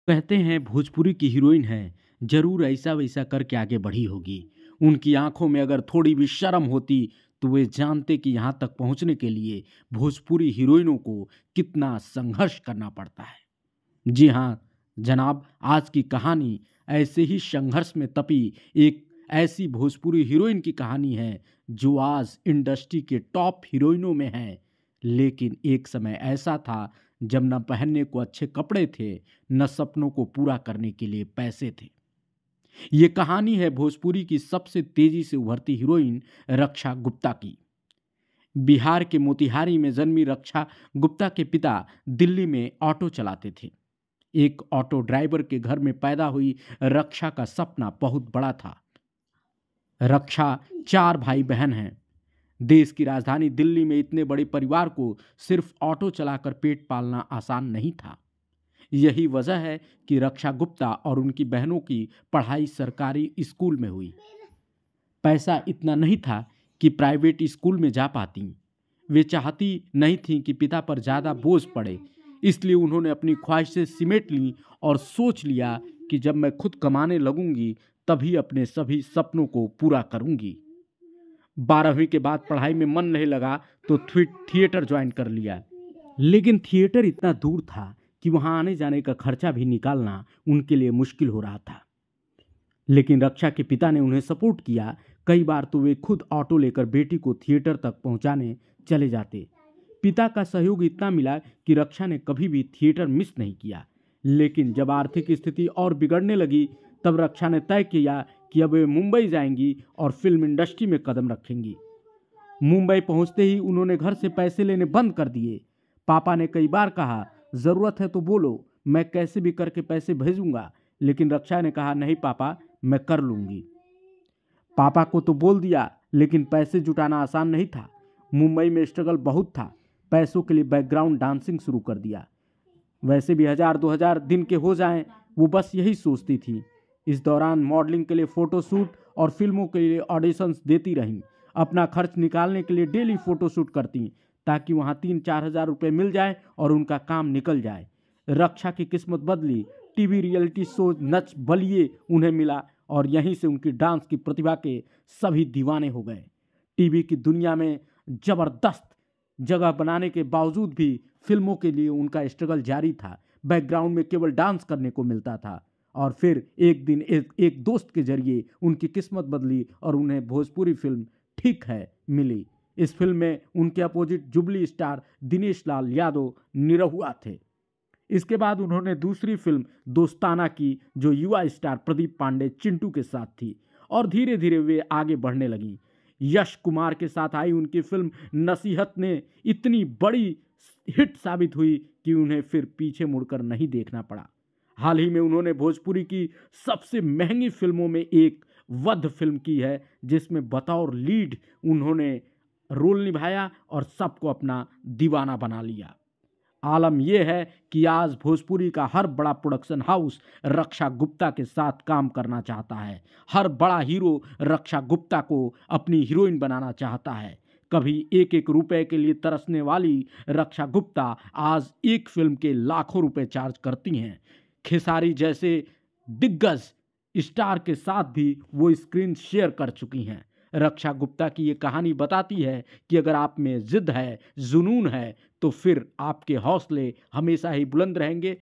कहते हैं भोजपुरी की हीरोइन है, जरूर ऐसा वैसा करके आगे बढ़ी होगी। उनकी आंखों में अगर थोड़ी भी शर्म होती तो वे जानते कि यहाँ तक पहुँचने के लिए भोजपुरी हीरोइनों को कितना संघर्ष करना पड़ता है। जी हाँ, जनाब, आज की कहानी ऐसे ही संघर्ष में तपी एक ऐसी भोजपुरी हीरोइन की कहानी है जो आज इंडस्ट्री के टॉप हीरोइनों में है। लेकिन एक समय ऐसा था जब न पहनने को अच्छे कपड़े थे, न सपनों को पूरा करने के लिए पैसे थे। ये कहानी है भोजपुरी की सबसे तेजी से उभरती हीरोइन रक्षा गुप्ता की। बिहार के मोतिहारी में जन्मी रक्षा गुप्ता के पिता दिल्ली में ऑटो चलाते थे। एक ऑटो ड्राइवर के घर में पैदा हुई रक्षा का सपना बहुत बड़ा था। रक्षा चार भाई बहन हैं। देश की राजधानी दिल्ली में इतने बड़े परिवार को सिर्फ ऑटो चलाकर पेट पालना आसान नहीं था। यही वजह है कि रक्षा गुप्ता और उनकी बहनों की पढ़ाई सरकारी स्कूल में हुई। पैसा इतना नहीं था कि प्राइवेट स्कूल में जा पाती। वे चाहती नहीं थीं कि पिता पर ज़्यादा बोझ पड़े, इसलिए उन्होंने अपनी ख्वाहिशें सिमेट लीं और सोच लिया कि जब मैं खुद कमाने लगूंगी तभी अपने सभी सपनों को पूरा करूंगी। 12वीं के बाद पढ़ाई में मन नहीं लगा तो थिएटर ज्वाइन कर लिया। लेकिन थिएटर इतना दूर था कि वहां आने जाने का खर्चा भी निकालना उनके लिए मुश्किल हो रहा था। लेकिन रक्षा के पिता ने उन्हें सपोर्ट किया। कई बार तो वे खुद ऑटो लेकर बेटी को थिएटर तक पहुंचाने चले जाते। पिता का सहयोग इतना मिला कि रक्षा ने कभी भी थिएटर मिस नहीं किया। लेकिन जब आर्थिक स्थिति और बिगड़ने लगी तब रक्षा ने तय किया कि अब वे मुंबई जाएंगी और फिल्म इंडस्ट्री में कदम रखेंगी। मुंबई पहुंचते ही उन्होंने घर से पैसे लेने बंद कर दिए। पापा ने कई बार कहा, जरूरत है तो बोलो, मैं कैसे भी करके पैसे भेजूंगा। लेकिन रक्षा ने कहा, नहीं पापा, मैं कर लूंगी। पापा को तो बोल दिया, लेकिन पैसे जुटाना आसान नहीं था। मुंबई में स्ट्रगल बहुत था। पैसों के लिए बैकग्राउंड डांसिंग शुरू कर दिया। वैसे भी 1000-2000 दिन के हो जाएं, वो बस यही सोचती थी। इस दौरान मॉडलिंग के लिए फोटोशूट और फिल्मों के लिए ऑडिशंस देती रहीं। अपना खर्च निकालने के लिए डेली फोटोशूट करती ताकि वहाँ 3-4 हज़ार रुपये मिल जाए और उनका काम निकल जाए। रक्षा की किस्मत बदली। TV reality show Nach Baliye उन्हें मिला और यहीं से उनकी डांस की प्रतिभा के सभी दीवाने हो गए। टीवी की दुनिया में जबरदस्त जगह बनाने के बावजूद भी फिल्मों के लिए उनका स्ट्रगल जारी था। बैकग्राउंड में केवल डांस करने को मिलता था। और फिर एक दिन एक दोस्त के जरिए उनकी किस्मत बदली और उन्हें भोजपुरी फिल्म ठीक है मिली। इस फिल्म में उनके opposite jubilee star Dinesh Lal Yadav Nirahua थे। इसके बाद उन्होंने दूसरी फिल्म दोस्ताना की, जो युवा स्टार प्रदीप पांडे चिंटू के साथ थी, और धीरे धीरे वे आगे बढ़ने लगी। यश कुमार के साथ आई उनकी फिल्म नसीहत ने इतनी बड़ी हिट साबित हुई कि उन्हें फिर पीछे मुड़कर नहीं देखना पड़ा। हाल ही में उन्होंने भोजपुरी की सबसे महंगी फिल्मों में एक वध फिल्म की है, जिसमें बतौर लीड उन्होंने रोल निभाया और सबको अपना दीवाना बना लिया। आलम यह है कि आज भोजपुरी का हर बड़ा प्रोडक्शन हाउस रक्षा गुप्ता के साथ काम करना चाहता है। हर बड़ा हीरो रक्षा गुप्ता को अपनी हीरोइन बनाना चाहता है। कभी एक एक रुपए के लिए तरसने वाली रक्षा गुप्ता आज एक फिल्म के लाखों रुपए चार्ज करती हैं। खेसारी जैसे दिग्गज स्टार के साथ भी वो स्क्रीन शेयर कर चुकी हैं। रक्षा गुप्ता की ये कहानी बताती है कि अगर आप में जिद है, जुनून है, तो फिर आपके हौसले हमेशा ही बुलंद रहेंगे